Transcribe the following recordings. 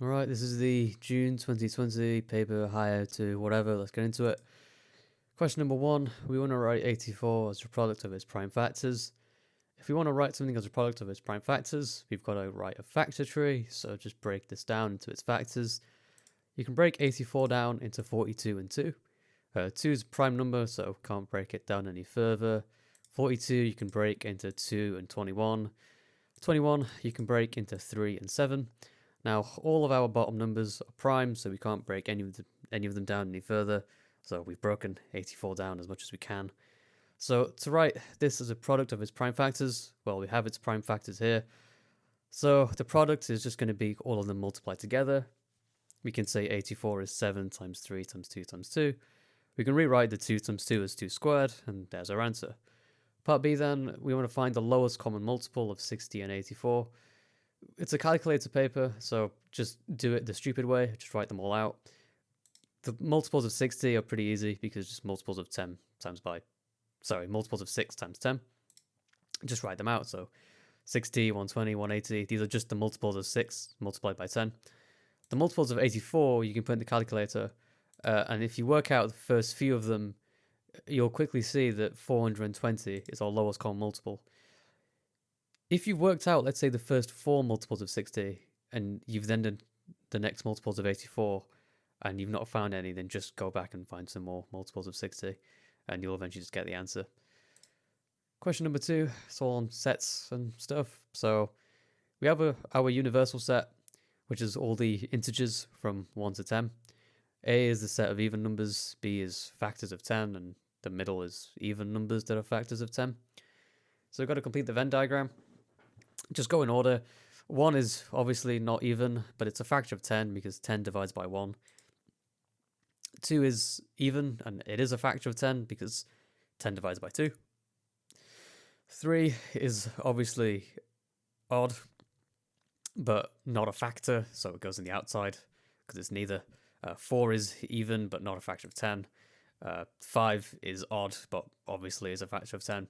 Alright, this is the June 2020 paper hire to whatever, let's get into it. Question number 1, we want to write 84 as a product of its prime factors. If we want to write something as a product of its prime factors, we've got to write a factor tree, so just break this down into its factors. You can break 84 down into 42 and 2. 2 is a prime number, so can't break it down any further. 42 you can break into 2 and 21. 21 you can break into 3 and 7. Now, all of our bottom numbers are prime, so we can't break any of them down any further. So we've broken 84 down as much as we can. So to write this as a product of its prime factors, well, we have its prime factors here. So the product is just going to be all of them multiplied together. We can say 84 is 7 times 3 times 2 times 2. We can rewrite the 2 times 2 as 2 squared, and there's our answer. Part B then, we want to find the lowest common multiple of 60 and 84. It's a calculator paper, so just do it the stupid way, just write them all out. The multiples of 60 are pretty easy because just multiples of 10 times by, multiples of 6 times 10. Just write them out, so 60, 120, 180, these are just the multiples of 6 multiplied by 10. The multiples of 84 you can put in the calculator, and if you work out the first few of them, you'll quickly see that 420 is our lowest common multiple. If you've worked out, let's say, the first 4 multiples of 60, and you've then done the next multiples of 84, and you've not found any, then just go back and find some more multiples of 60, and you'll eventually just get the answer. Question number 2, it's all on sets and stuff. So we have our universal set, which is all the integers from 1 to 10. A is the set of even numbers, B is factors of 10, and the middle is even numbers that are factors of 10. So we've got to complete the Venn diagram. Just go in order. 1 is obviously not even, but it's a factor of 10 because 10 divides by 1. 2 is even, and it is a factor of 10 because 10 divides by 2. 3 is obviously odd, but not a factor, so it goes in the outside because it's neither. 4 is even, but not a factor of 10. 5 is odd, but obviously is a factor of 10.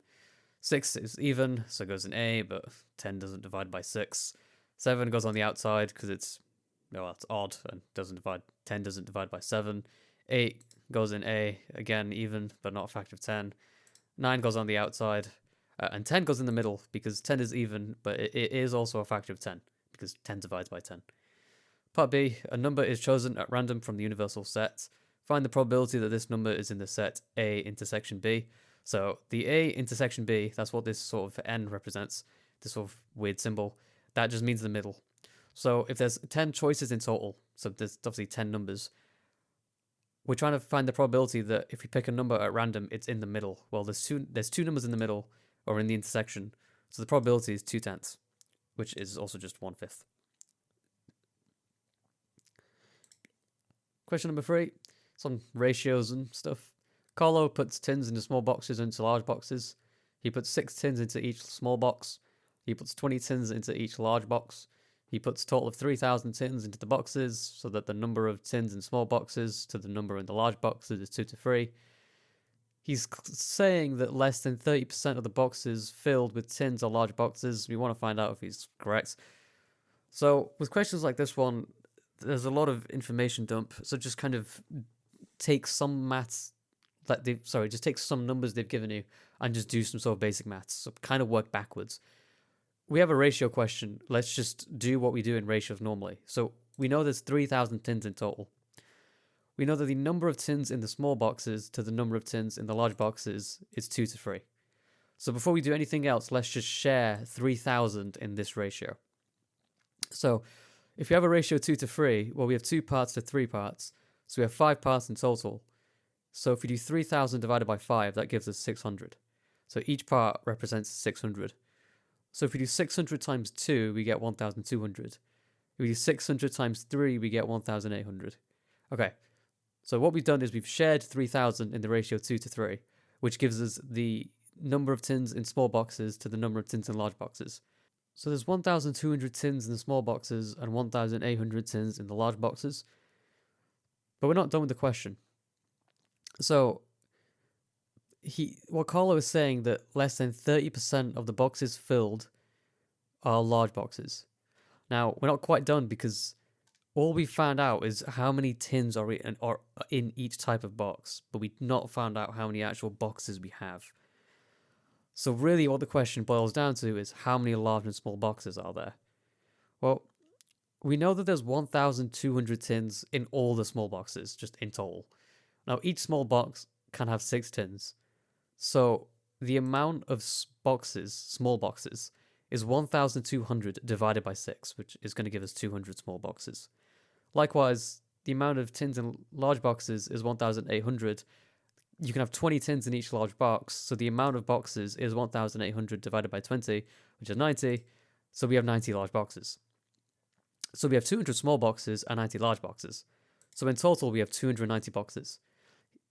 6 is even, so it goes in A, but 10 doesn't divide by 6. 7 goes on the outside because it's odd and 10 doesn't divide by 7. 8 goes in A, again even, but not a factor of 10. 9 goes on the outside, and 10 goes in the middle because 10 is even, but it is also a factor of 10 because 10 divides by 10. Part B, a number is chosen at random from the universal set. Find the probability that this number is in the set A intersection B. So the A intersection B, that's what this sort of N represents, this sort of weird symbol. That just means the middle. So if there's 10 choices in total, so there's obviously 10 numbers, we're trying to find the probability that if we pick a number at random, it's in the middle. Well, there's two numbers in the middle, or in the intersection, so the probability is 2/10, which is also just 1/5. Question number 3, some ratios and stuff. Carlo puts tins into small boxes and into large boxes. He puts 6 tins into each small box. He puts 20 tins into each large box. He puts a total of 3,000 tins into the boxes, so that the number of tins in small boxes to the number in the large boxes is 2 to 3. He's saying that less than 30% of the boxes filled with tins are large boxes. We want to find out if he's correct. So with questions like this one, there's a lot of information dump. So just kind of take some maths just take some numbers they've given you and just do some sort of basic maths. So kind of work backwards. We have a ratio question. Let's just do what we do in ratios normally. So we know there's 3,000 tins in total. We know that the number of tins in the small boxes to the number of tins in the large boxes is 2 to 3. So before we do anything else, let's just share 3,000 in this ratio. So if you have a ratio 2 to 3, well, we have 2 parts to 3 parts. So we have 5 parts in total. So if we do 3,000 divided by 5, that gives us 600. So each part represents 600. So if we do 600 times 2, we get 1,200. If we do 600 times 3, we get 1,800. Okay, so what we've done is we've shared 3,000 in the ratio 2 to 3, which gives us the number of tins in small boxes to the number of tins in large boxes. So there's 1,200 tins in the small boxes and 1,800 tins in the large boxes. But we're not done with the question. So what Carlo is saying that less than 30% of the boxes filled are large boxes. Now, we're not quite done because all we found out is how many tins are in each type of box, but we not found out how many actual boxes we have. So really what the question boils down to is how many large and small boxes are there? Well, we know that there's 1,200 tins in all the small boxes, just in total. Now, each small box can have 6 tins. So the amount of boxes, small boxes, is 1,200 divided by 6, which is going to give us 200 small boxes. Likewise, the amount of tins in large boxes is 1,800. You can have 20 tins in each large box, so the amount of boxes is 1,800 divided by 20, which is 90. So we have 90 large boxes. So we have 200 small boxes and 90 large boxes. So in total, we have 290 boxes.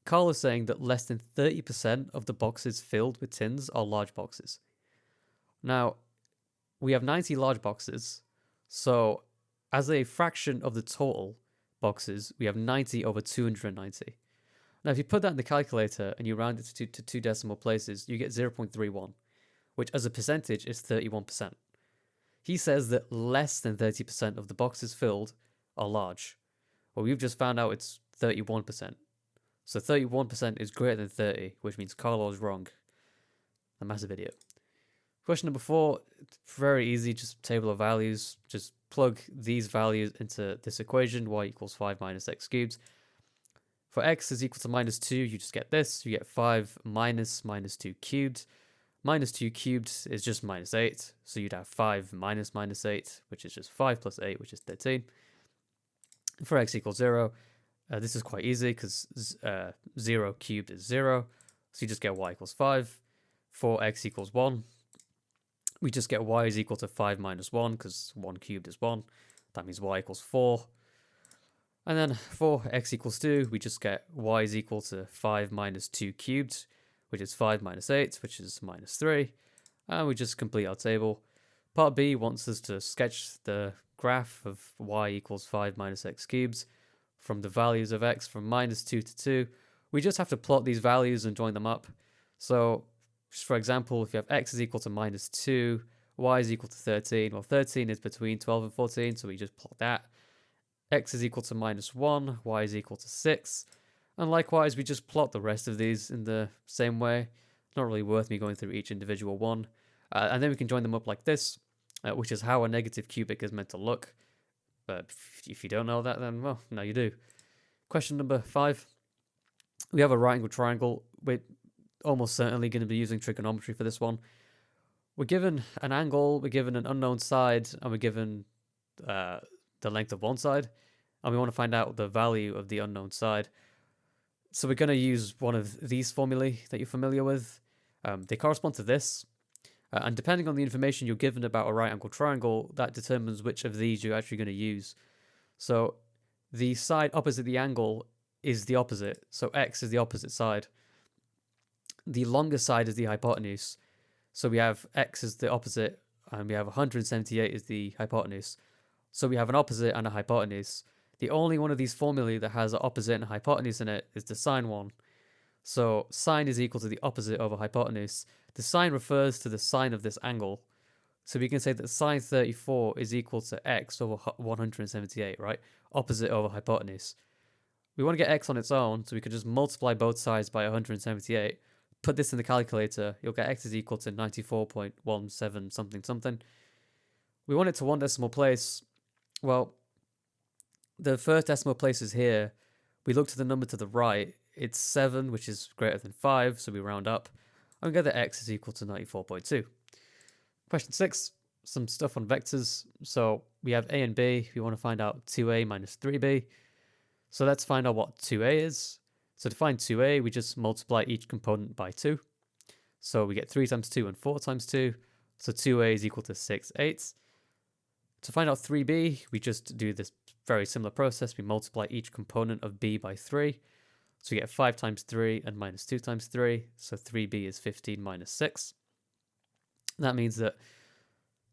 Carl is saying that less than 30% of the boxes filled with tins are large boxes. Now, we have 90 large boxes, so as a fraction of the total boxes, we have 90 over 290. Now, if you put that in the calculator and you round it to 2 decimal places, you get 0.31, which as a percentage is 31%. He says that less than 30% of the boxes filled are large. Well, we've just found out it's 31%. So 31% is greater than 30, which means Carlo is wrong. A massive idiot. Question number 4, very easy, just table of values. Just plug these values into this equation, y equals 5 minus x cubed. For x is equal to minus 2, you just get this. You get 5 minus 2 cubed. Minus 2 cubed is just minus 8. So you'd have 5 minus 8, which is just 5 plus 8, which is 13. For x equals 0, this is quite easy because 0 cubed is 0. So you just get y equals 5. For x equals 1, we just get y is equal to 5 minus 1 because 1 cubed is 1. That means y equals 4. And then for x equals 2, we just get y is equal to 5 minus 2 cubed, which is 5 minus 8, which is minus 3. And we just complete our table. Part B wants us to sketch the graph of y equals 5 minus x cubed from the values of x from minus 2 to 2. We just have to plot these values and join them up. So, just for example, if you have x is equal to minus 2, y is equal to 13. Well, 13 is between 12 and 14, so we just plot that. X is equal to minus 1, y is equal to 6. And likewise, we just plot the rest of these in the same way. It's not really worth me going through each individual one. And then we can join them up like this, which is how a negative cubic is meant to look. But if you don't know that, then, well, now you do. Question number 5. We have a right angle triangle. We're almost certainly going to be using trigonometry for this one. We're given an angle, we're given an unknown side, and we're given the length of one side. And we want to find out the value of the unknown side. So we're going to use one of these formulae that you're familiar with. They correspond to this. And depending on the information you're given about a right angle triangle, that determines which of these you're actually going to use. So the side opposite the angle is the opposite. So x is the opposite side. The longer side is the hypotenuse. So we have x is the opposite, and we have 178 is the hypotenuse. So we have an opposite and a hypotenuse. The only one of these formulae that has an opposite and a hypotenuse in it is the sine one. So sine is equal to the opposite over hypotenuse. The sine refers to the sine of this angle. So we can say that sine 34 is equal to x over 178, right? Opposite over hypotenuse. We want to get x on its own, so we could just multiply both sides by 178. Put this in the calculator, you'll get x is equal to 94.17 something something. We want it to one decimal place. Well, the first decimal place is here. We look to the number to the right. It's 7, which is greater than 5, so we round up. And we get that x is equal to 94.2. Question 6, some stuff on vectors. So we have a and b. We want to find out 2a minus 3b. So let's find out what 2a is. So to find 2a, we just multiply each component by 2. So we get 3 times 2 and 4 times 2. So 2a is equal to 6/8. To find out 3b, we just do this very similar process. We multiply each component of b by 3. So we get 5 times 3 and minus 2 times 3. So 3b is 15 minus 6. That means that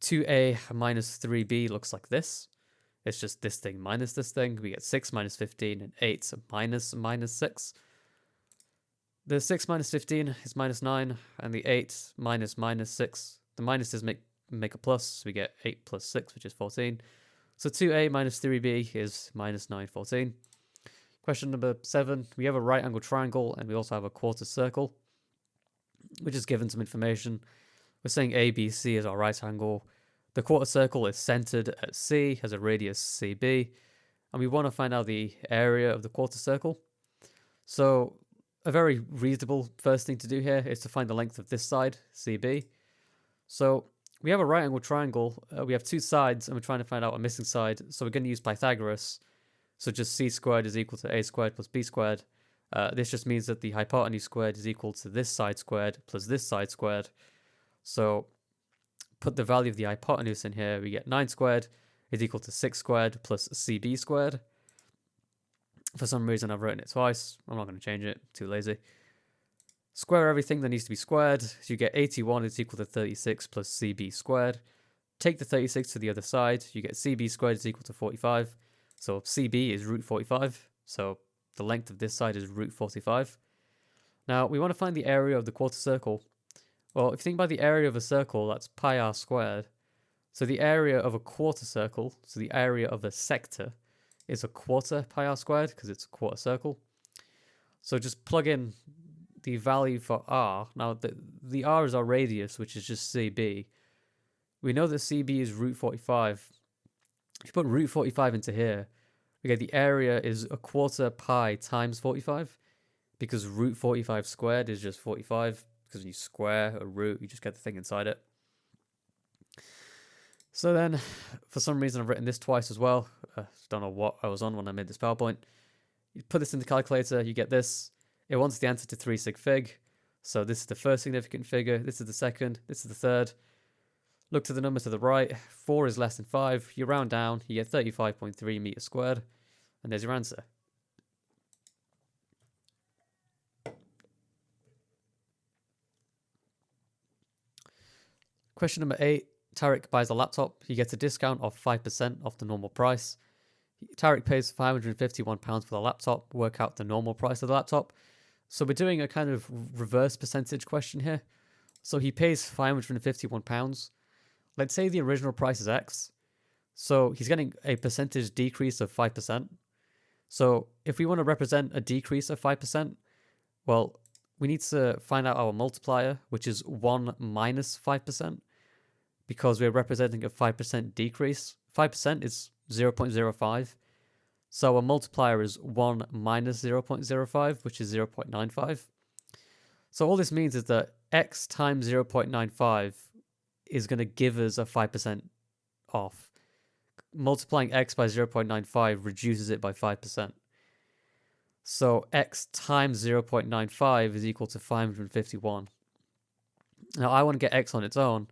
2a minus 3b looks like this. It's just this thing minus this thing. We get 6 minus 15 and 8 minus 6. The 6 minus 15 is minus 9, and the 8 minus 6. The minuses make a plus, so we get 8 plus 6, which is 14. So 2a minus 3b is minus 914. Question number 7, we have a right angle triangle and we also have a quarter circle. We're just given some information. We're saying ABC is our right angle. The quarter circle is centered at C, has a radius CB, and we want to find out the area of the quarter circle. So a very reasonable first thing to do here is to find the length of this side, CB. So we have a right angle triangle. We have two sides, and we're trying to find out a missing side. So we're going to use Pythagoras. So just c squared is equal to a squared plus b squared. This just means that the hypotenuse squared is equal to this side squared plus this side squared. So put the value of the hypotenuse in here. We get 9 squared is equal to 6 squared plus cb squared. For some reason, I've written it twice. I'm not going to change it. Too lazy. Square everything that needs to be squared. So you get 81 is equal to 36 plus cb squared. Take the 36 to the other side. You get cb squared is equal to 45. So CB is root 45. So the length of this side is root 45. Now we want to find the area of the quarter circle. Well, if you think about the area of a circle, that's pi r squared. So the area of a quarter circle, so the area of a sector, is a quarter pi r squared because it's a quarter circle. So just plug in the value for r. Now the r is our radius, which is just CB. We know that CB is root 45. If you put root 45 into here, we get the area is a quarter pi times 45, because root 45 squared is just 45, because when you square a root, you just get the thing inside it. So then, for some reason, I've written this twice as well. Don't know what I was on when I made this PowerPoint. You put this in the calculator, you get this. It wants the answer to 3 sig fig. So this is the first significant figure, this is the second, this is the third. Look to the number to the right. 4 is less than 5. You round down, you get 35.3 meters squared. And there's your answer. Question number 8. Tarek buys a laptop. He gets a discount of 5% off the normal price. Tarek pays £551 for the laptop. Work out the normal price of the laptop. So we're doing a kind of reverse percentage question here. So he pays £551. Let's say the original price is X. So he's getting a percentage decrease of 5%. So if we want to represent a decrease of 5%, well, we need to find out our multiplier, which is 1 minus 5%, because we're representing a 5% decrease. 5% is 0.05. So our multiplier is 1 minus 0.05, which is 0.95. So all this means is that X times 0.95 is going to give us a 5% off. Multiplying X by 0.95 reduces it by 5%. So X times 0.95 is equal to 551. Now I want to get X on its own,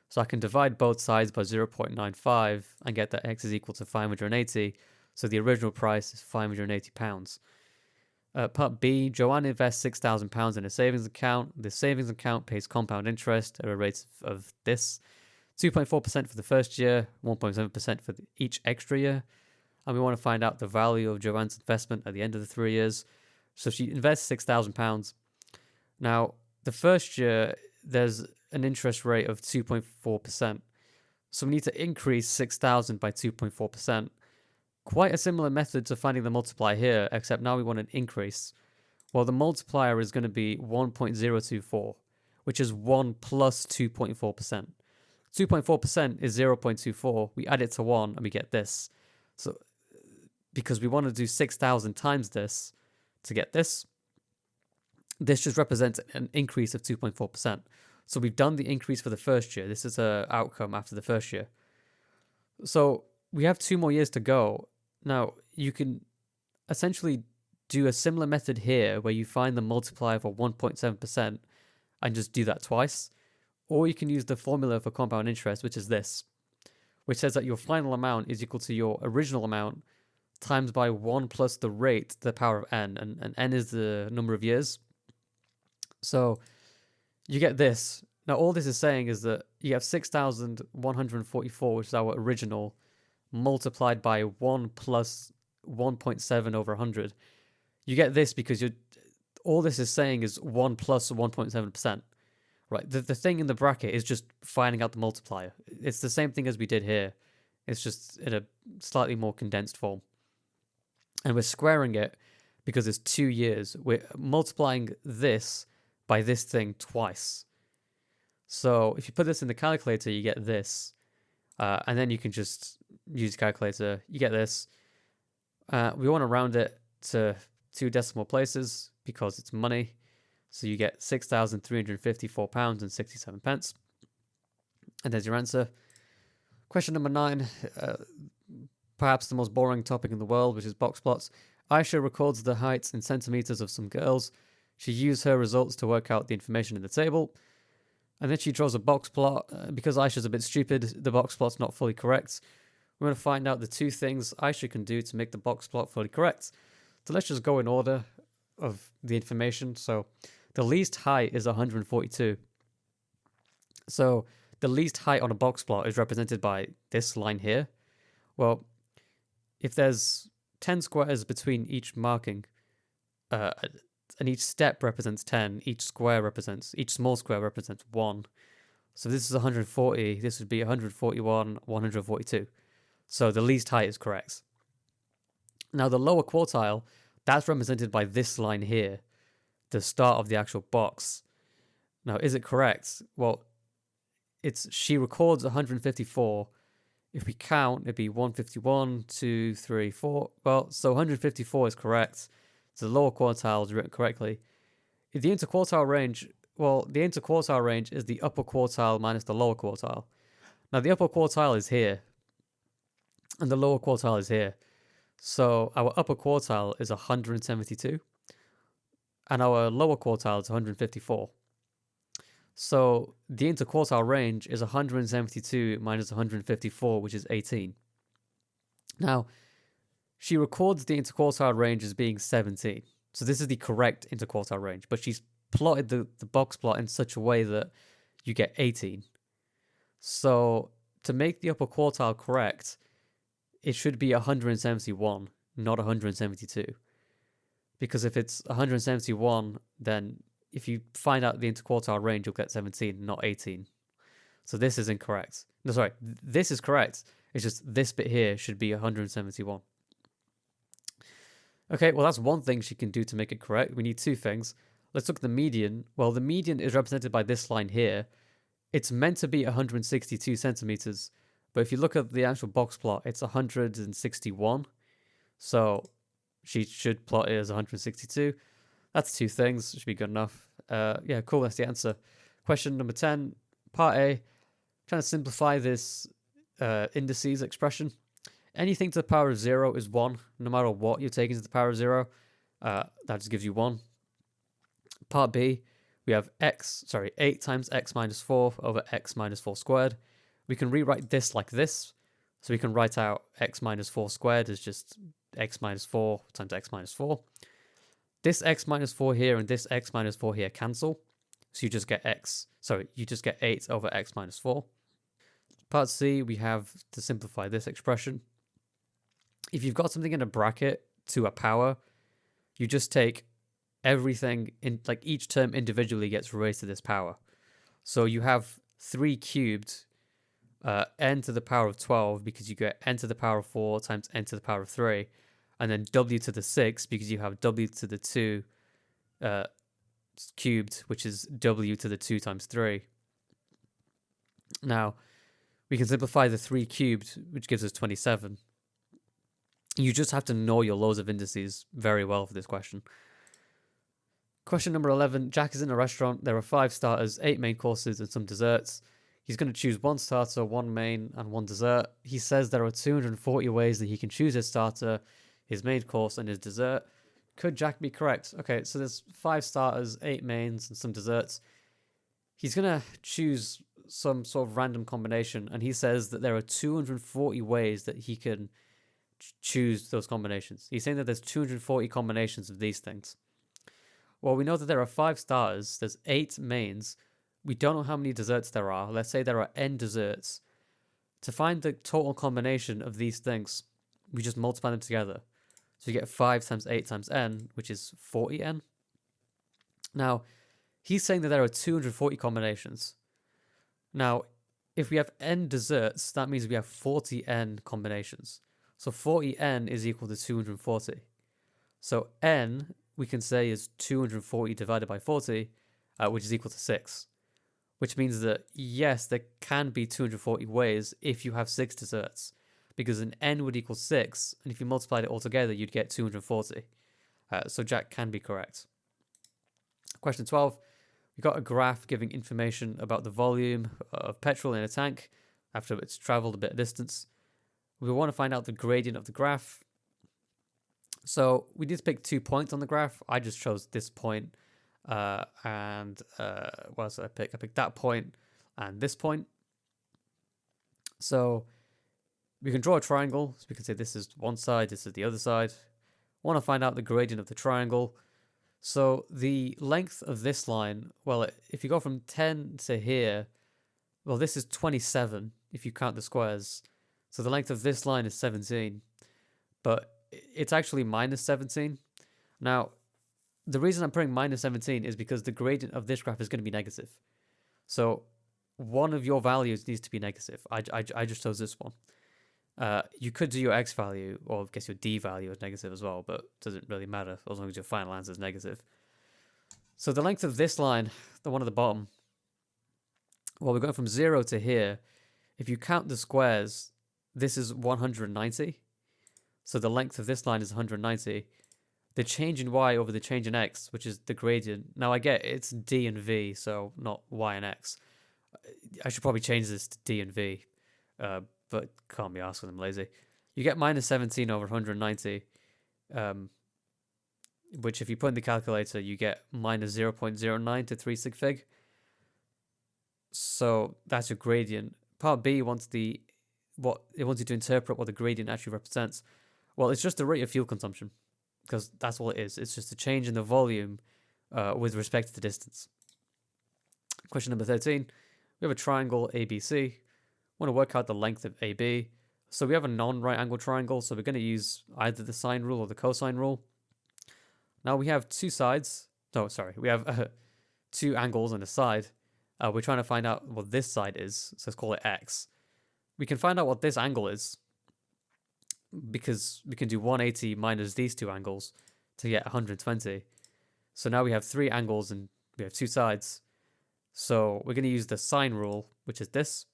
so I can divide both sides by 0.95 and get that X is equal to 580. So the original price is £580. Part B, Joanne invests £6,000 in a savings account. The savings account pays compound interest at a rate of this. 2.4% for the first year, 1.7% for each extra year. And we want to find out the value of Joanne's investment at the end of the 3 years. So she invests £6,000. Now, the first year, there's an interest rate of 2.4%. So we need to increase 6,000 by 2.4%. Quite a similar method to finding the multiplier here, except now we want an increase. Well, the multiplier is going to be 1.024, which is 1 plus 2.4%. 2.4% is 0.24. We add it to 1 and we get this. So because we want to do 6,000 times this to get this, this just represents an increase of 2.4%. So we've done the increase for the first year. This is an outcome after the first year. So we have 2 more years to go. Now, you can essentially do a similar method here where you find the multiplier for 1.7% and just do that twice. Or you can use the formula for compound interest, which is this, which says that your final amount is equal to your original amount times by 1 plus the rate to the power of n, and n is the number of years. So you get this. Now, all this is saying is that you have 6,144, which is our original, multiplied by 1 plus 1.7 over 100. You get this because all this is saying is 1 plus 1.7%. Right, the thing in the bracket is just finding out the multiplier. It's the same thing as we did here. It's just in a slightly more condensed form. And we're squaring it because it's 2 years. We're multiplying this by this thing twice. So if you put this in the calculator, you get this. And then you can just use the calculator. You get this. We want to round it to 2 decimal places because it's money. So you get £6,354.67. And there's your answer. Question number 9, perhaps the most boring topic in the world, which is box plots. Aisha records the heights in centimeters of some girls. She used her results to work out the information in the table. And then she draws a box plot. Because Aisha's a bit stupid, the box plot's not fully correct. We're going to find out the 2 things Aisha can do to make the box plot fully correct. So let's just go in order of the information. So the least height is 142. So the least height on a box plot is represented by this line here. Well, if there's 10 squares between each marking, and each step represents 10, each small square represents 1. So this is 140, this would be 141, 142. So the least height is correct. Now the lower quartile, that's represented by this line here, the start of the actual box. Now, is it correct? Well, she records 154. If we count, it'd be 151, 2, 3, 4. Well, so 154 is correct. So the lower quartile is written correctly. In the interquartile range, well, the interquartile range is the upper quartile minus the lower quartile. Now, the upper quartile is here, and the lower quartile is here. So our upper quartile is 172, and our lower quartile is 154. So the interquartile range is 172 minus 154, which is 18. Now, she records the interquartile range as being 17. So this is the correct interquartile range, but she's plotted the box plot in such a way that you get 18. So to make the upper quartile correct, it should be 171, not 172. Because if it's 171, then if you find out the interquartile range, you'll get 17, not 18. So this is incorrect. No, sorry, this is correct. It's just this bit here should be 171. Okay, well, that's one thing she can do to make it correct. We need 2 things. Let's look at the median. Well, the median is represented by this line here. It's meant to be 162 centimeters, but if you look at the actual box plot, it's 161. So she should plot it as 162. That's 2 things. Should be good enough. Yeah, cool. That's the answer. Question number 10, part A. Trying to simplify this indices expression. Anything to the power of 0 is 1, no matter what you're taking to the power of 0. That just gives you 1. Part B, we have 8 times x minus 4 over x minus 4 squared. We can rewrite this like this. So we can write out x minus 4 squared as just x minus 4 times x minus 4. This x minus 4 here and this x minus 4 here cancel. So you just get 8 over x minus 4. Part C, we have to simplify this expression. If you've got something in a bracket to a power, you just take everything in, like each term individually gets raised to this power. So you have 3 cubed n to the power of 12 because you get n to the power of 4 times n to the power of 3. And then w to the 6 because you have w to the 2 cubed, which is w to the 2 times 3. Now, we can simplify the 3 cubed, which gives us 27. You just have to know your laws of indices very well for this question. Question number 11. Jack is in a restaurant. There are 5 starters, 8 main courses, and some desserts. He's going to choose 1 starter, 1 main, and 1 dessert. He says there are 240 ways that he can choose his starter, his main course, and his dessert. Could Jack be correct? Okay, so there's 5 starters, 8 mains, and some desserts. He's going to choose some sort of random combination, and he says that there are 240 ways that he can choose those combinations. He's saying that there's 240 combinations of these things. Well, we know that there are 5 starters, there's 8 mains. We don't know how many desserts there are. Let's say there are n desserts. To find the total combination of these things, we just multiply them together. So you get 5 times 8 times n, which is 40n. Now, he's saying that there are 240 combinations. Now, if we have n desserts, that means we have 40n combinations. So 40n is equal to 240. So n, we can say, is 240 divided by 40, which is equal to 6. Which means that, yes, there can be 240 ways if you have 6 desserts. Because an n would equal 6, and if you multiplied it all together, you'd get 240. So Jack can be correct. Question 12. We got a graph giving information about the volume of petrol in a tank after it's traveled a bit of distance. We want to find out the gradient of the graph. So we need to pick 2 points on the graph. I just chose this point, and what else did I pick? I picked that point and this point. So we can draw a triangle. So we can say this is one side, this is the other side. Want to find out the gradient of the triangle. So the length of this line, well, if you go from 10 to here, well, this is 27 if you count the squares. So the length of this line is 17, but it's actually minus 17. Now, the reason I'm putting minus 17 is because the gradient of this graph is going to be negative. So one of your values needs to be negative. I just chose this one. You could do your x value, or I guess your d value as negative as well, but it doesn't really matter as long as your final answer is negative. So the length of this line, the one at the bottom, well, we're going from 0 to here. If you count the squares, this is 190. So the length of this line is 190. The change in y over the change in x, which is the gradient. Now I get it's d and v, so not y and x. I should probably change this to d and v. But can't be asked when I'm lazy. You get minus 17 over 190, which if you put in the calculator, you get minus 0.09 to 3 sig fig. So that's your gradient. Part B wants you to interpret what the gradient actually represents. Well, it's just the rate of fuel consumption, because that's all it is. It's just a change in the volume with respect to the distance. Question number 13. We have a triangle ABC. Want to work out the length of AB. So we have a non-right angle triangle, so we're going to use either the sine rule or the cosine rule. Now we have two sides. No, sorry. We have 2 angles on a side. We're trying to find out what this side is, so let's call it X. We can find out what this angle is because we can do 180 minus these 2 angles to get 120. So now we have 3 angles and we have 2 sides. So we're going to use the sine rule, which is this.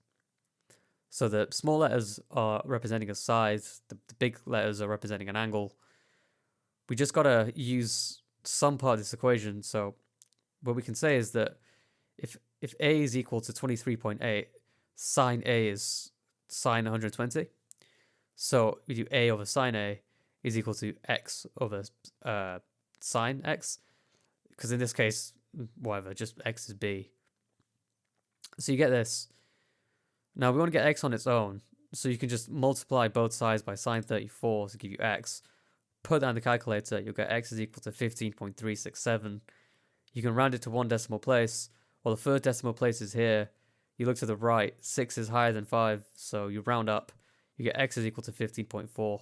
So the small letters are representing a side, the big letters are representing an angle. We just got to use some part of this equation. So what we can say is that if A is equal to 23.8, sine A is sine 120. So we do A over sine A is equal to X over sine X. Because in this case, whatever, just X is B. So you get this. Now we want to get X on its own. So you can just multiply both sides by sine 34 to give you X. Put that in the calculator, you'll get X is equal to 15.367. You can round it to 1 decimal place. Well, the third decimal place is here. You look to the right, 6 is higher than 5, so you round up. You get X is equal to 15.4.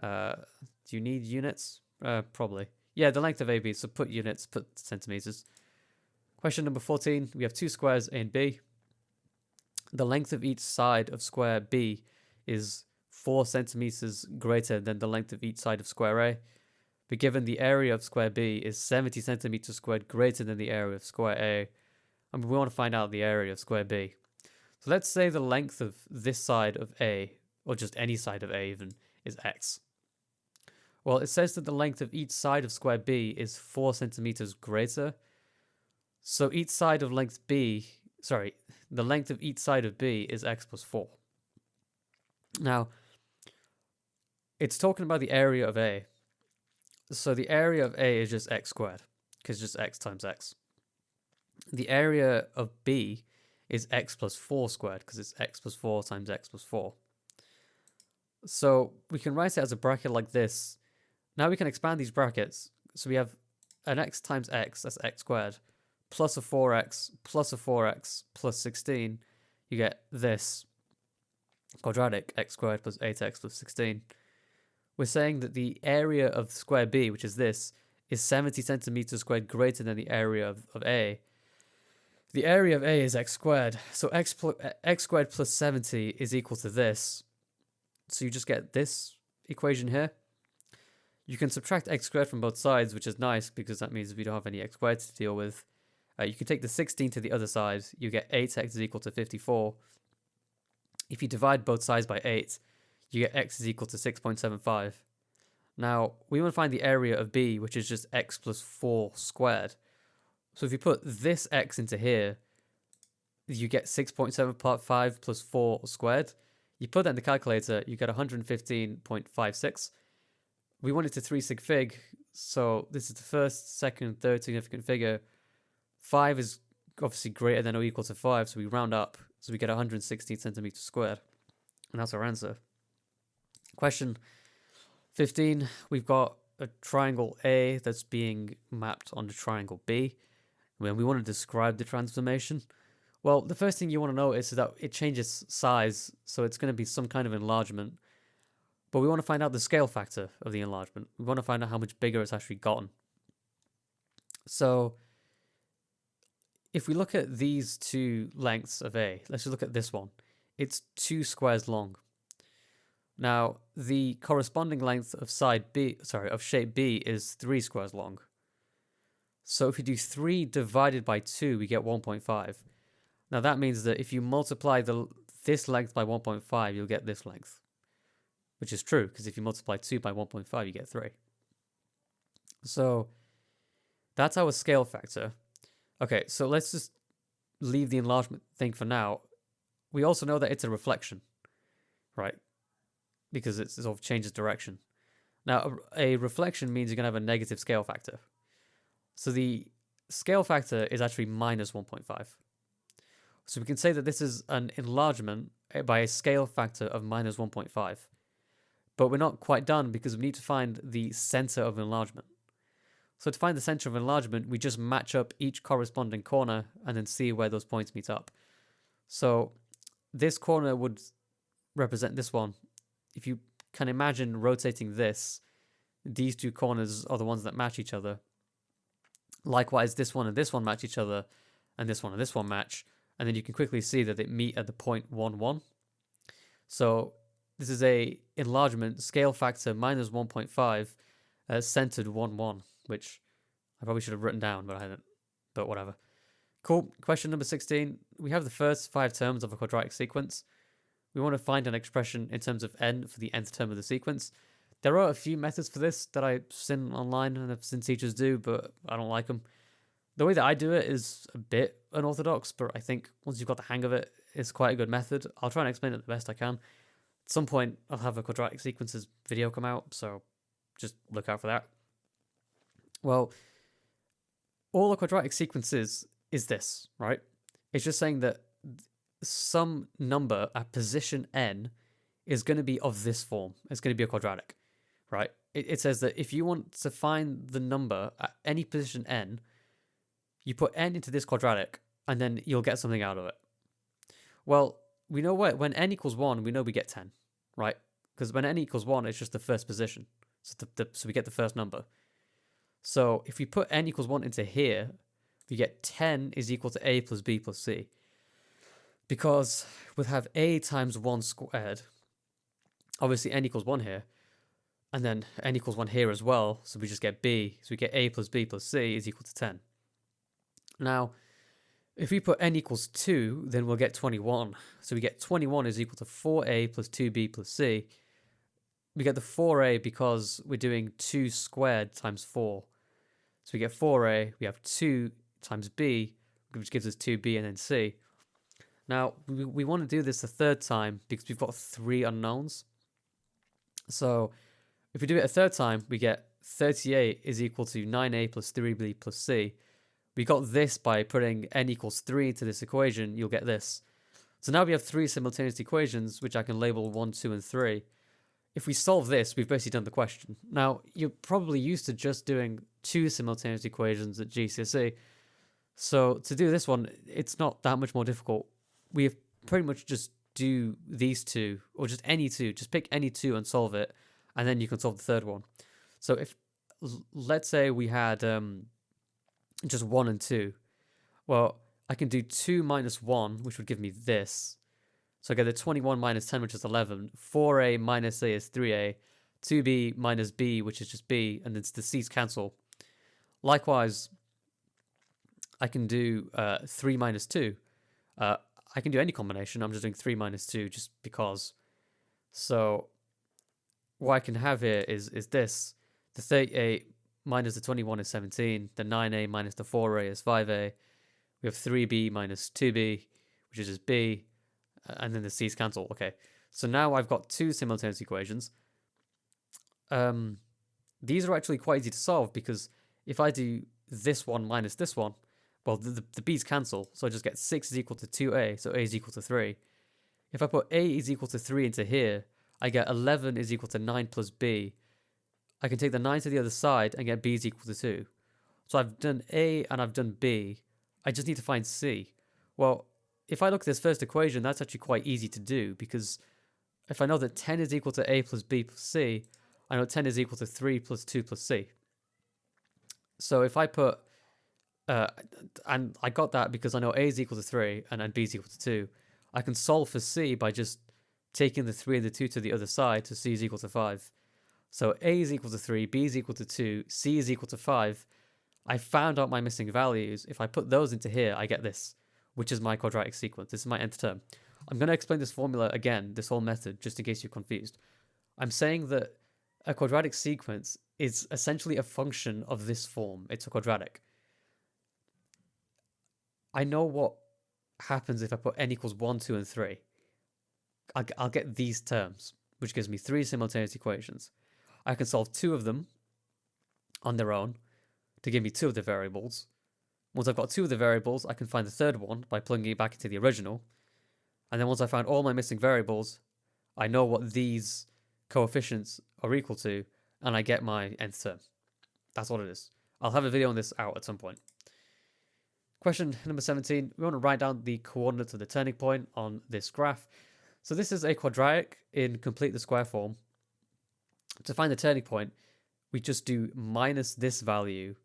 Do you need units? Probably. Yeah, the length of AB, so put units, put centimeters. Question number 14, we have 2 squares A and B. The length of each side of square B is 4 centimeters greater than the length of each side of square A. But given the area of square B is 70 centimeters squared greater than the area of square A, and we want to find out the area of square B. So let's say the length of this side of A, or just any side of A even, is X. Well, it says that the length of each side of square B is 4 centimeters greater. So each side of length B, the length of each side of B is X plus 4. Now, it's talking about the area of A. So the area of A is just X squared, because it's just X times X. The area of B is X plus 4 squared, because it's X plus 4 times X plus 4. So we can write it as a bracket like this. Now we can expand these brackets. So we have an X times X, that's X squared, plus a 4X, plus a 4X, plus 16. You get this quadratic, X squared plus 8X plus 16. We're saying that the area of square B, which is this, is 70 centimeters squared greater than the area of A. The area of A is x squared, so x squared plus 70 is equal to this. So you just get this equation here. You can subtract x squared from both sides, which is nice because that means we don't have any x squared to deal with. You can take the 16 to the other side. You get 8x is equal to 54. If you divide both sides by 8, you get x is equal to 6.75. Now, we want to find the area of B, which is just x plus 4 squared. So if you put this x into here, you get 6.75 plus 4 squared. You put that in the calculator, you get 115.56. We want it to 3 sig fig, so this is the first, second, third significant figure. 5 is obviously greater than or equal to 5, so we round up, so we get 116 centimeters squared. And that's our answer. Question 15, we've got a triangle A that's being mapped onto triangle B. When we want to describe the transformation, well, the first thing you want to notice is that it changes size, so it's going to be some kind of enlargement. But we want to find out the scale factor of the enlargement. We want to find out how much bigger it's actually gotten. So if we look at these two lengths of A, let's just look at this one. It's 2 squares long. Now, the corresponding length of shape B is 3 squares long. So if you do 3 divided by 2, we get 1.5. Now that means that if you multiply this length by 1.5, you'll get this length. Which is true, because if you multiply 2 by 1.5, you get 3. So that's our scale factor. Okay, so let's just leave the enlargement thing for now. We also know that it's a reflection, right? Because it sort of changes direction. Now, a reflection means you're going to have a negative scale factor. So the scale factor is actually minus 1.5. So we can say that this is an enlargement by a scale factor of minus 1.5. But we're not quite done because we need to find the center of enlargement. So to find the center of enlargement, we just match up each corresponding corner and then see where those points meet up. So this corner would represent this one. If you can imagine rotating this, these two corners are the ones that match each other. Likewise, this one and this one match each other, and this one and this one match, and then you can quickly see that they meet at the point 1, 1. So this is a enlargement scale factor minus 1.5, centered 1, 1, which I probably should have written down, but I hadn't. But whatever. Cool. Question number 16. We have the first 5 terms of a quadratic sequence. We want to find an expression in terms of n for the nth term of the sequence. There are a few methods for this that I've seen online and I've seen teachers do, but I don't like them. The way that I do it is a bit unorthodox, but I think once you've got the hang of it, it's quite a good method. I'll try and explain it the best I can. At some point, I'll have a quadratic sequences video come out, so just look out for that. Well, all a quadratic sequence is this, right? It's just saying that some number at position n is going to be of this form. It's going to be a quadratic, right? It says that if you want to find the number at any position n, you put n into this quadratic, and then you'll get something out of it. Well, we know when n equals 1, we know we get 10, right? Because when n equals 1, it's just the first position. So, so we get the first number. So if we put n equals 1 into here, we get 10 is equal to a plus b plus c. Because we'll have a times 1 squared. Obviously, n equals 1 here. And then n equals 1 here as well. So we just get b. So we get a plus b plus c is equal to 10. Now, if we put n equals 2, then we'll get 21. So we get 21 is equal to 4a plus 2b plus c. We get the 4a because we're doing 2 squared times 4. So we get 4a, we have 2 times b, which gives us 2b and then c. Now, we want to do this a third time because we've got 3 unknowns. So if we do it a third time, we get 38 is equal to 9a plus 3b plus c. We got this by putting n equals 3 into this equation, you'll get this. So now we have 3 simultaneous equations, which I can label 1, 2, and 3. If we solve this, we've basically done the question. Now, you're probably used to just doing 2 simultaneous equations at GCSE. So to do this one, it's not that much more difficult. We have pretty much just do these 2, or just any 2. Just pick any 2 and solve it, and then you can solve the third one. So if, let's say we had just 1 and 2. Well, I can do 2 minus 1, which would give me this. So I get the 21 minus 10, which is 11. 4a minus a is 3a. 2b minus b, which is just b, and then the c's cancel. Likewise, I can do 3 minus 2. I can do any combination. I'm just doing 3 minus 2 just because. So what I can have here is this. The 38 minus the 21 is 17. The 9a minus the 4a is 5a. We have 3b minus 2b, which is just b. And then the c's cancel. Okay, so now I've got two simultaneous equations. These are actually quite easy to solve because if I do this one minus this one, well, the b's cancel, so I just get 6 is equal to 2a, so a is equal to 3. If I put a is equal to 3 into here, I get 11 is equal to 9 plus b. I can take the 9 to the other side and get b is equal to 2. So I've done a and I've done b. I just need to find c. Well, if I look at this first equation, that's actually quite easy to do because if I know that 10 is equal to a plus b plus c, I know 10 is equal to 3 plus 2 plus c. So if I put, and I got that because I know a is equal to 3 and b is equal to 2, I can solve for c by just taking the 3 and the 2 to the other side, so c is equal to 5. So a is equal to 3, b is equal to 2, c is equal to 5. I found out my missing values. If I put those into here, I get this, which is my quadratic sequence. This is my nth term. I'm going to explain this formula again, this whole method, just in case you're confused. I'm saying that a quadratic sequence is essentially a function of this form. It's a quadratic. I know what happens if I put n equals 1, 2, and 3. I'll get these terms, which gives me 3 simultaneous equations. I can solve 2 of them on their own to give me 2 of the variables. Once I've got 2 of the variables, I can find the third one by plugging it back into the original. And then once I found all my missing variables, I know what these coefficients are equal to, and I get my nth term. That's what it is. I'll have a video on this out at some point. Question number 17. We want to write down the coordinates of the turning point on this graph. So this is a quadratic in complete the square form. To find the turning point, we just do minus this value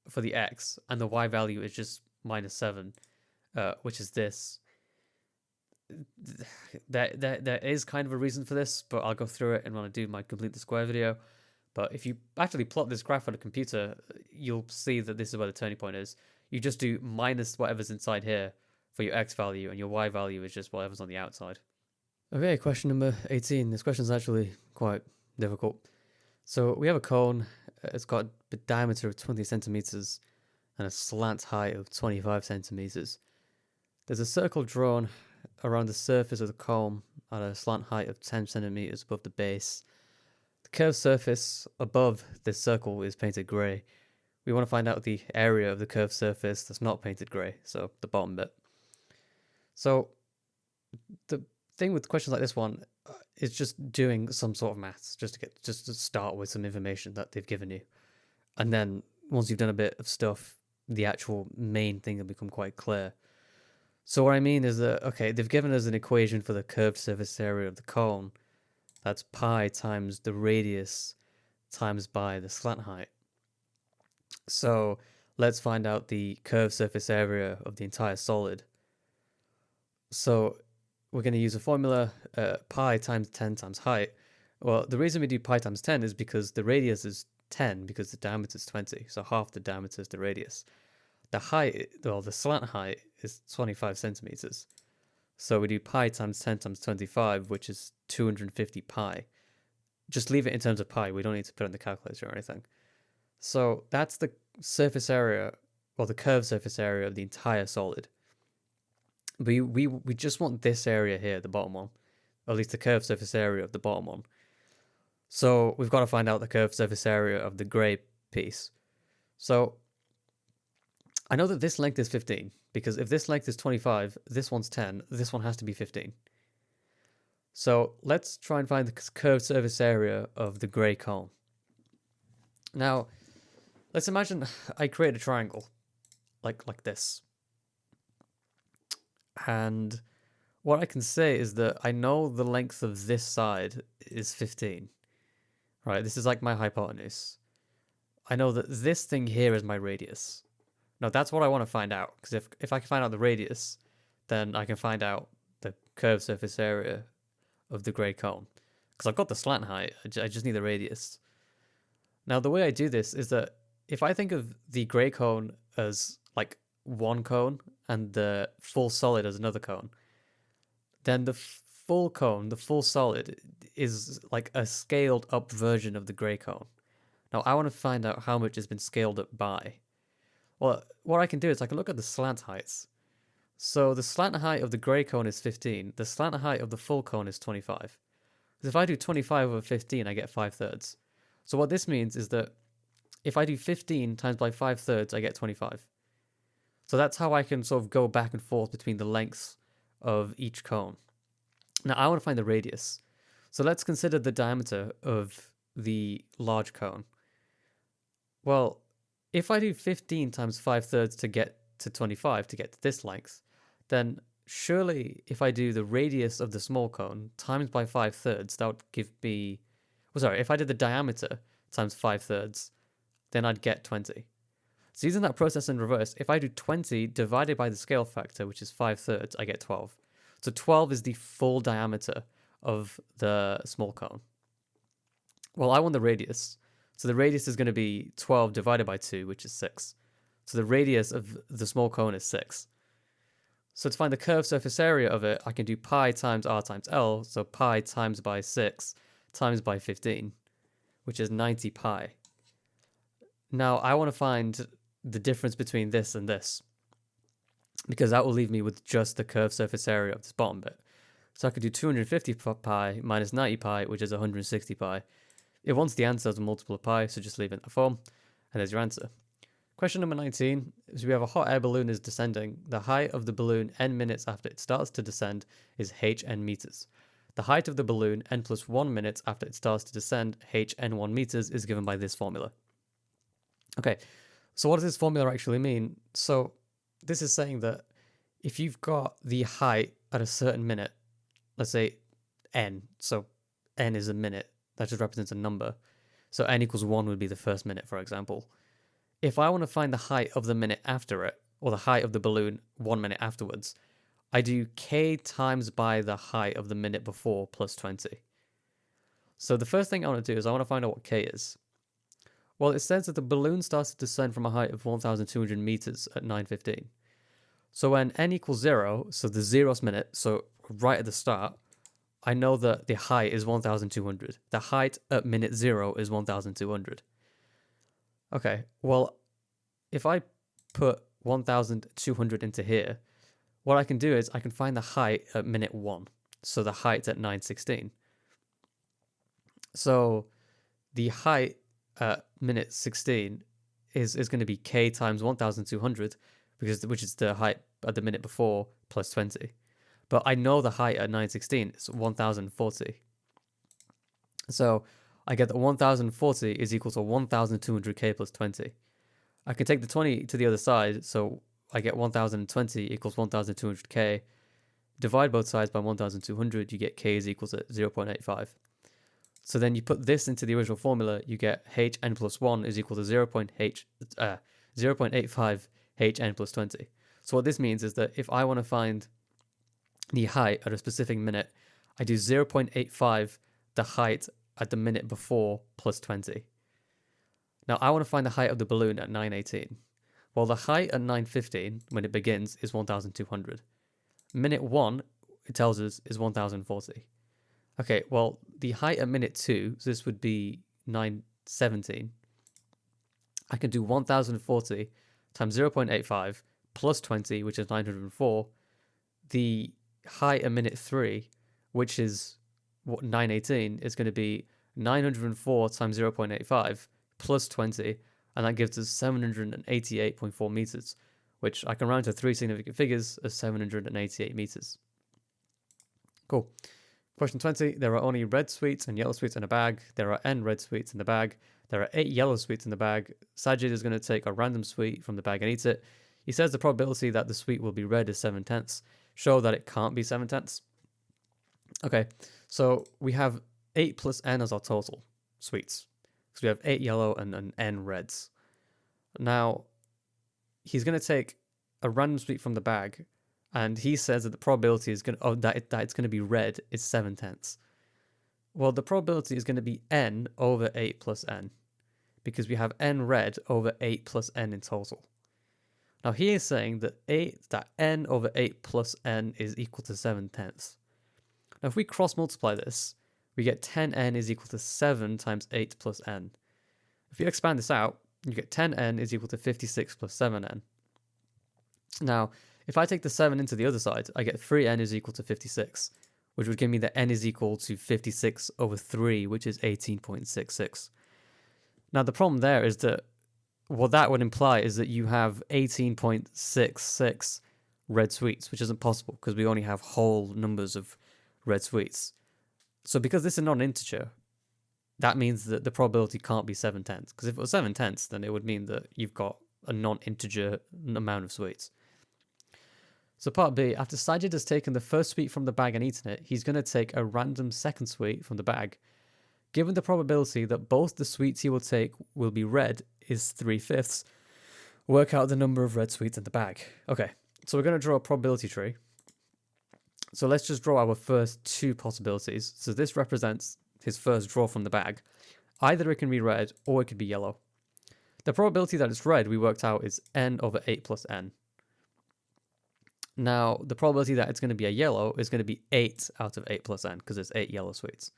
for the x, and the y value is just minus 7, which is this. There is kind of a reason for this, but I'll go through it and when I do my complete the square video. But if you actually plot this graph on a computer, you'll see that this is where the turning point is. You just do minus whatever's inside here for your x value, and your y value is just whatever's on the outside. Okay, question number 18. This question is actually quite difficult. So we have a cone. It's got a diameter of 20 centimeters and a slant height of 25 centimeters. There's a circle drawn around the surface of the cone at a slant height of 10 centimeters above the base. The curved surface above this circle is painted grey. We want to find out the area of the curved surface that's not painted grey, so the bottom bit. So the thing with questions like this one is just doing some sort of maths just to start with some information that they've given you, and then once you've done a bit of stuff, the actual main thing will become quite clear. So what I mean is that, okay, they've given us an equation for the curved surface area of the cone. That's pi times the radius times by the slant height. So let's find out the curved surface area of the entire solid. So we're going to use a formula, pi times 10 times height. Well, the reason we do pi times 10 is because the radius is 10 because the diameter is 20. So half the diameter is the radius. The height, well, the slant height is 25 centimeters. So we do pi times 10 times 25, which is 250 pi. Just leave it in terms of pi. We don't need to put it in the calculator or anything. So that's the surface area, or the curved surface area of the entire solid. But we just want this area here, the bottom one, or at least the curved surface area of the bottom one. So we've got to find out the curved surface area of the grey piece. So I know that this length is 15, because if this length is 25, this one's 10, this one has to be 15. So let's try and find the curved surface area of the grey cone. Now, let's imagine I create a triangle, like this. And what I can say is that I know the length of this side is 15. Right, this is like my hypotenuse. I know that this thing here is my radius. Now that's what I want to find out, because if I can find out the radius, then I can find out the curved surface area of the grey cone. Because I've got the slant height, I just need the radius. Now the way I do this is that if I think of the grey cone as like one cone and the full solid as another cone, then the full cone, the full solid, is like a scaled up version of the grey cone. Now I want to find out how much has been scaled up by. Well, what I can do is I can look at the slant heights. So the slant height of the grey cone is 15. The slant height of the full cone is 25. Because if I do 25 over 15, I get 5/3. So what this means is that if I do 15 times by 5/3, I get 25. So that's how I can sort of go back and forth between the lengths of each cone. Now I want to find the radius. So let's consider the diameter of the large cone. Well, if I do 15 times 5/3 to get to 25 to get to this length, then surely if I do the radius of the small cone times by 5/3, that would give me... Well, sorry, if I did the diameter times 5/3, then I'd get 20. So using that process in reverse, if I do 20 divided by the scale factor, which is 5/3, I get 12. So 12 is the full diameter of the small cone. Well, I want the radius. So the radius is going to be 12 divided by 2, which is 6. So the radius of the small cone is 6. So to find the curved surface area of it, I can do pi times r times L. So pi times by 6 times by 15, which is 90 pi. Now I want to find the difference between this and this, because that will leave me with just the curved surface area of this bottom bit. So I could do 250 pi minus 90 pi, which is 160 pi. It wants the answer as a multiple of pi, so just leave it in that form, and there's your answer. Question number 19 is we have a hot air balloon is descending. The height of the balloon n minutes after it starts to descend is hn meters. The height of the balloon n plus 1 minutes after it starts to descend, hn1 meters, is given by this formula. Okay, so what does this formula actually mean? So this is saying that if you've got the height at a certain minute, let's say n, so n is a minute, that just represents a number. So n equals 1 would be the first minute, for example. If I want to find the height of the minute after it, or the height of the balloon 1 minute afterwards, I do k times by the height of the minute before plus 20. So the first thing I want to do is I want to find out what k is. Well, it says that the balloon starts to descend from a height of 1,200 meters at 9:15. So when n equals 0, so the 0th minute, so right at the start, I know that the height is 1,200. The height at minute 0 is 1,200. Okay, well, if I put 1,200 into here, what I can do is I can find the height at minute 1. So the height at 9:16. So the height at minute 16 is going to be k times 1,200, which is the height at the minute before plus 20. But I know the height at 9:16 is 1,040. So I get that 1,040 is equal to 1,200k plus 20. I can take the 20 to the other side, so I get 1,020 equals 1,200k. Divide both sides by 1,200, you get k is equal to 0.85. So then you put this into the original formula, you get hn plus 1 is equal to 0.85 hn plus 20. So what this means is that if I want to find the height at a specific minute, I do 0.85 the height at the minute before plus 20. Now I want to find the height of the balloon at 9:18. Well, the height at 9:15, when it begins, is 1,200. Minute 1, it tells us, is 1,040. Okay, well, the height at minute 2, so this would be 9:17. I can do 1,040 times 0.85 plus 20, which is 904. The height at minute 3, which is 9:18, is going to be 904 times 0.85 plus 20, and that gives us 788.4 meters, which I can round to 3 significant figures as 788 meters. Cool. Question 20. There are only red sweets and yellow sweets in a bag. There are n red sweets in the bag. There are 8 yellow sweets in the bag. Sajid is going to take a random sweet from the bag and eat it. He says the probability that the sweet will be red is 7/10. Show that it can't be 7/10. Okay, so we have 8 plus n as our total sweets. So we have 8 yellow and n reds. Now, he's going to take a random sweet from the bag, and he says that the probability is that it's going to be red is 7/10. Well, the probability is going to be n over 8 plus n, because we have n red over 8 plus n in total. Now he is saying that n over 8 plus n is equal to 7/10. Now if we cross multiply this, we get 10n is equal to 7 times 8 plus n. If you expand this out, you get 10n is equal to 56 plus 7n. Now, if I take the 7 into the other side, I get 3n is equal to 56, which would give me that n is equal to 56 over 3, which is 18.66. Now, the problem there is that what that would imply is that you have 18.66 red sweets, which isn't possible because we only have whole numbers of red sweets. So because this is not an integer, that means that the probability can't be 7/10. Because if it was 7/10, then it would mean that you've got a non-integer amount of sweets. So part B, after Sajid has taken the first sweet from the bag and eaten it, he's going to take a random second sweet from the bag. Given the probability that both the sweets he will take will be red is 3/5, work out the number of red sweets in the bag. Okay, so we're going to draw a probability tree. So let's just draw our first two possibilities. So this represents his first draw from the bag. Either it can be red or it could be yellow. The probability that it's red we worked out is n over 8 plus n. Now, the probability that it's going to be a yellow is going to be 8 out of 8 plus n because it's 8 yellow sweets.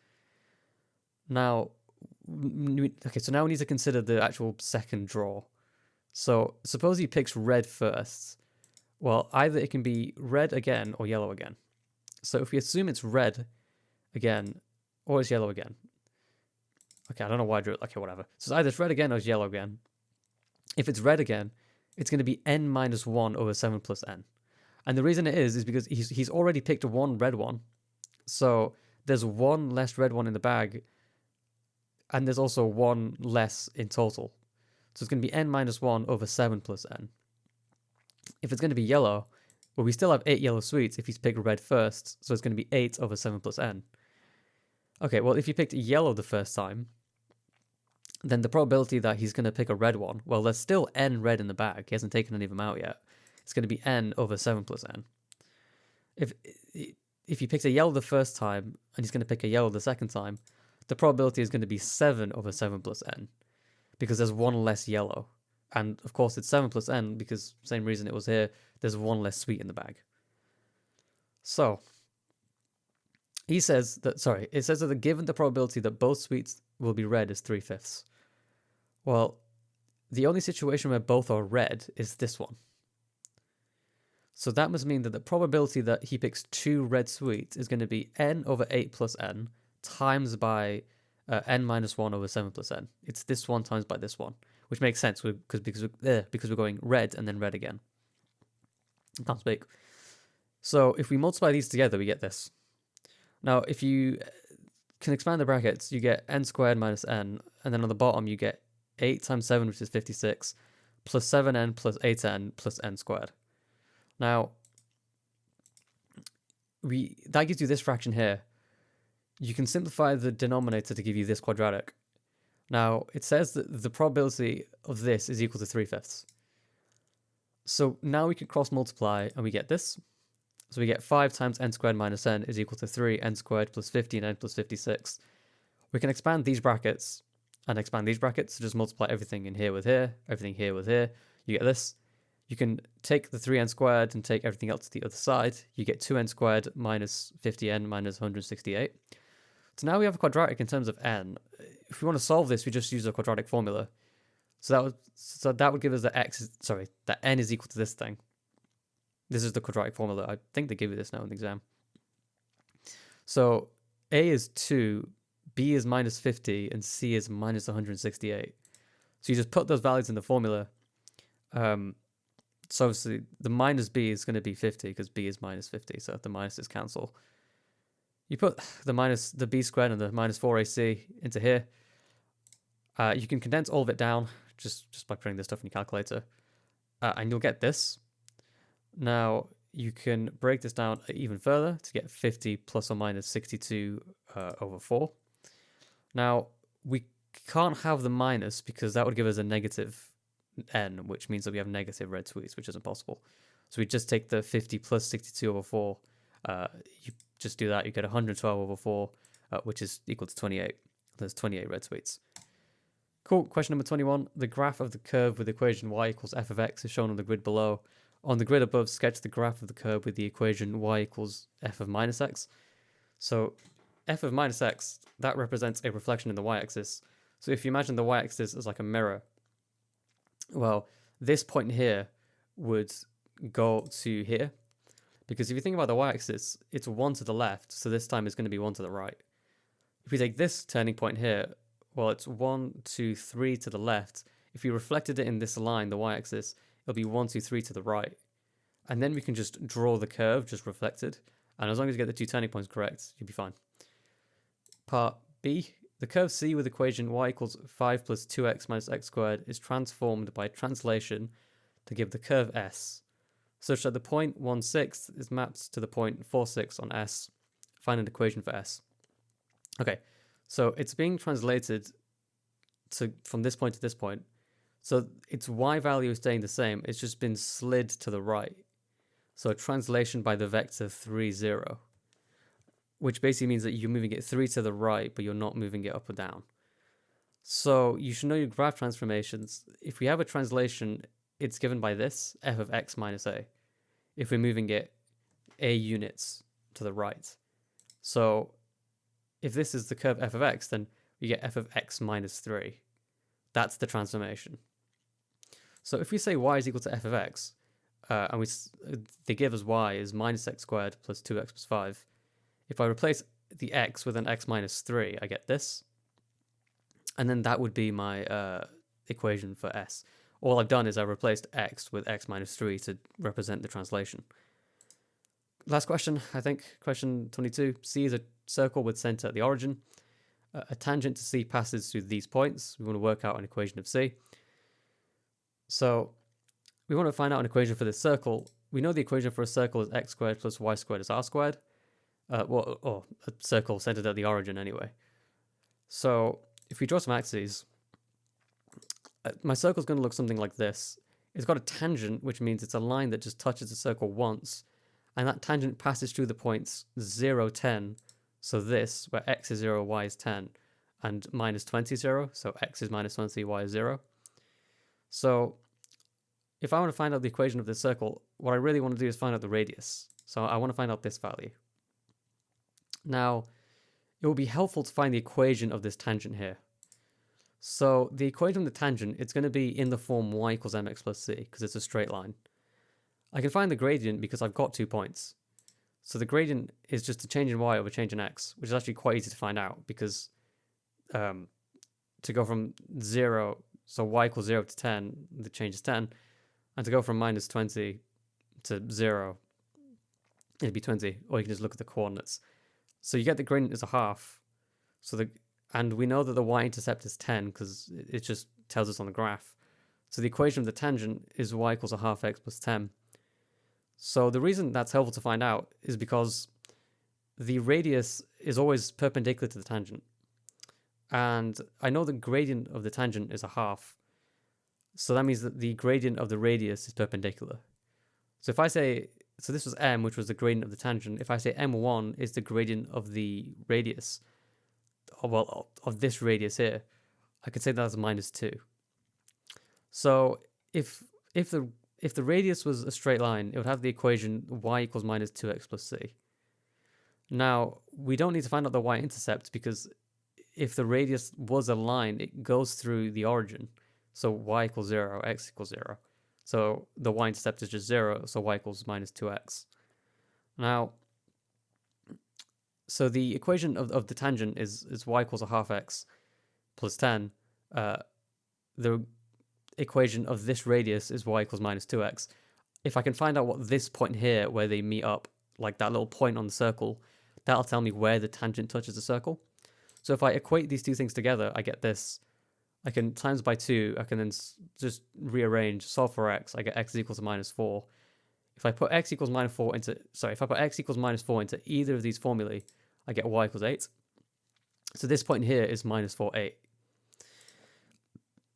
Now, okay, so now we need to consider the actual second draw. So suppose he picks red first. Well, either it can be red again or yellow again. So if we assume it's red again or it's yellow again. Okay, I don't know why I drew it. Okay, whatever. So either it's red again or it's yellow again. If it's red again, it's going to be n minus 1 over 7 plus n. And the reason it is because he's already picked one red one. So there's one less red one in the bag. And there's also one less in total. So it's going to be n minus 1 over 7 plus n. If it's going to be yellow, well, we still have 8 yellow sweets if he's picked red first. So it's going to be 8 over 7 plus n. Okay, well, if you picked yellow the first time, then the probability that he's going to pick a red one, well, there's still n red in the bag. He hasn't taken any of them out yet. It's going to be n over 7 plus n. If he picks a yellow the first time and he's going to pick a yellow the second time, the probability is going to be 7 over 7 plus n because there's one less yellow. And of course, it's 7 plus n because same reason it was here, there's one less sweet in the bag. So it says that given the probability that both sweets will be red is 3/5. Well, the only situation where both are red is this one. So that must mean that the probability that he picks 2 red sweets is going to be n over 8 plus n times by n minus 1 over 7 plus n. It's this one times by this one, which makes sense because we're going red and then red again. Can't speak. So if we multiply these together, we get this. Now, if you can expand the brackets, you get n squared minus n, and then on the bottom you get 8 times 7, which is 56, plus 7n plus 8n plus n squared. Now, that gives you this fraction here. You can simplify the denominator to give you this quadratic. Now, it says that the probability of this is equal to 3/5. So now we can cross multiply and we get this. So we get 5 times n squared minus n is equal to 3n squared plus 15n plus 56. We can expand these brackets and expand these brackets. So just multiply everything in here with here, everything here with here. You get this. You can take the 3n squared and take everything else to the other side. You get 2n squared minus 50n minus 168. So now we have a quadratic in terms of n. If we want to solve this, we just use a quadratic formula. So that would give us that n is equal to this thing. This is the quadratic formula. I think they give you this now in the exam. So a is 2, b is minus 50, and c is minus 168. So you just put those values in the formula. So obviously the minus b is going to be 50 because b is minus 50. So the minuses cancel. You put the b squared and the minus 4ac into here. You can condense all of it down just by putting this stuff in your calculator. And you'll get this. Now, you can break this down even further to get 50 plus or minus 62 over 4. Now, we can't have the minus because that would give us a negative n, which means that we have negative red tweets, which isn't possible. So we just take the 50 plus 62 over 4. You just do that, you get 112 over 4, which is equal to 28. There's 28 red tweets. Cool. Question number 21. The graph of the curve with the equation y equals f of x is shown on the grid below. On the grid above, sketch the graph of the curve with the equation y equals f of minus x. So f of minus x, that represents a reflection in the y-axis. So if you imagine the y-axis as like a mirror, well, this point here would go to here. Because if you think about the y-axis, it's 1 to the left, so this time it's going to be 1 to the right. If we take this turning point here, well, it's 1, 2, 3 to the left. If we reflected it in this line, the y-axis, it'll be 1, 2, 3 to the right. And then we can just draw the curve, just reflected. And as long as you get the 2 turning points correct, you'll be fine. Part B. The curve C with equation y equals 5 plus 2x minus x squared is transformed by translation to give the curve S, such that the point 1/6 is mapped to the point 4/6 on S. Find an equation for S. Okay, so it's being translated from this point to this point. So its y value is staying the same. It's just been slid to the right. So a translation by the vector 3, 0, which basically means that you're moving it 3 to the right, but you're not moving it up or down. So you should know your graph transformations. If we have a translation, it's given by this, f of x minus a, if we're moving it a units to the right. So if this is the curve f of x, then we get f of x minus 3. That's the transformation. So if we say y is equal to f of x, and they give us y is minus x squared plus 2x plus 5, if I replace the x with an x minus 3, I get this. And then that would be my equation for S. All I've done is I've replaced x with x minus 3 to represent the translation. Last question, I think, question 22. C is a circle with center at the origin. A tangent to C passes through these points. We want to work out an equation of C. So we want to find out an equation for this circle. We know the equation for a circle is x squared plus y squared is r squared. Or a circle centered at the origin anyway. So if we draw some axes, my circle is going to look something like this. It's got a tangent, which means it's a line that just touches the circle once, and that tangent passes through the points 0, 10, so this, where x is 0, y is 10, and minus 20, 0, so x is minus 20, y is 0. So if I want to find out the equation of this circle, what I really want to do is find out the radius. So I want to find out this value. Now, it will be helpful to find the equation of this tangent here. So the equation of the tangent, it's going to be in the form y equals mx plus c, because it's a straight line. I can find the gradient because I've got 2 points. So the gradient is just a change in y over change in x, which is actually quite easy to find out, because to go from 0, so y equals 0 to 10, the change is 10, and to go from minus 20 to 0, it'd be 20, or you can just look at the coordinates. So you get the gradient is a half, and we know that the y-intercept is 10 because it just tells us on the graph. So the equation of the tangent is y equals a half x plus 10. So the reason that's helpful to find out is because the radius is always perpendicular to the tangent. And I know the gradient of the tangent is a half. So that means that the gradient of the radius is perpendicular. So if I say, so this was m, which was the gradient of the tangent. If I say m1 is the gradient of the radius, well, of this radius here, I could say that's minus 2. So if the radius was a straight line, it would have the equation y equals minus 2x plus c. Now, we don't need to find out the y-intercept because if the radius was a line, it goes through the origin. So y equals 0, x equals 0. So the y-intercept is just 0, so y equals minus 2x. Now, so the equation of the tangent is y equals a half x plus 10. The equation of this radius is y equals minus 2x. If I can find out what this point here, where they meet up, like that little point on the circle, that'll tell me where the tangent touches the circle. So if I equate these two things together, I get this. I can times by 2, I can then just rearrange, solve for x, I get x is equal to minus 4. If I put x equals minus 4 into, if I put x equals minus 4 into either of these formulae, I get y equals 8. So this point here is minus 4, 8.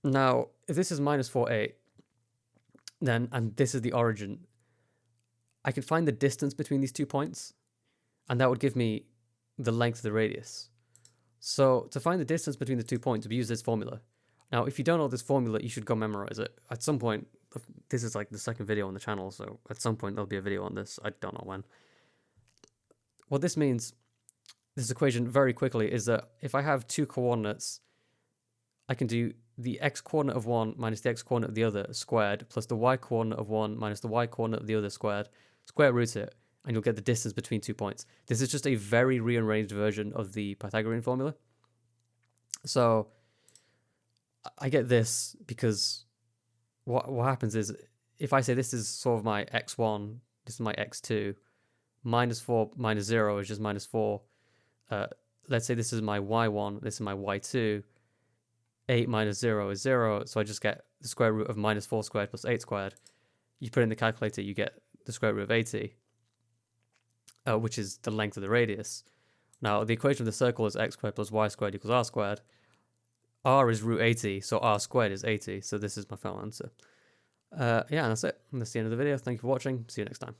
Now, if this is minus 4, 8, then, and this is the origin, I can find the distance between these 2 points, and that would give me the length of the radius. So to find the distance between the 2 points, we use this formula. Now, if you don't know this formula, you should go memorize it. At some point, this is like the second video on the channel, so at some point there'll be a video on this. I don't know when. What this means, this equation very quickly, is that if I have 2 coordinates, I can do the x coordinate of one minus the x coordinate of the other squared plus the y coordinate of one minus the y coordinate of the other squared, square root it, and you'll get the distance between 2 points. This is just a very rearranged version of the Pythagorean formula. So I get this because what happens is, if I say this is sort of my x1, this is my x2, minus 4 minus 0 is just minus 4. Let's say this is my y1, this is my y2, 8 minus 0 is 0, so I just get the square root of minus 4 squared plus 8 squared. You put it in the calculator, you get the square root of 80, which is the length of the radius. Now, the equation of the circle is x squared plus y squared equals r squared. R is root 80, so r squared is 80, so this is my final answer. Yeah, and that's it. That's the end of the video. Thank you for watching. See you next time.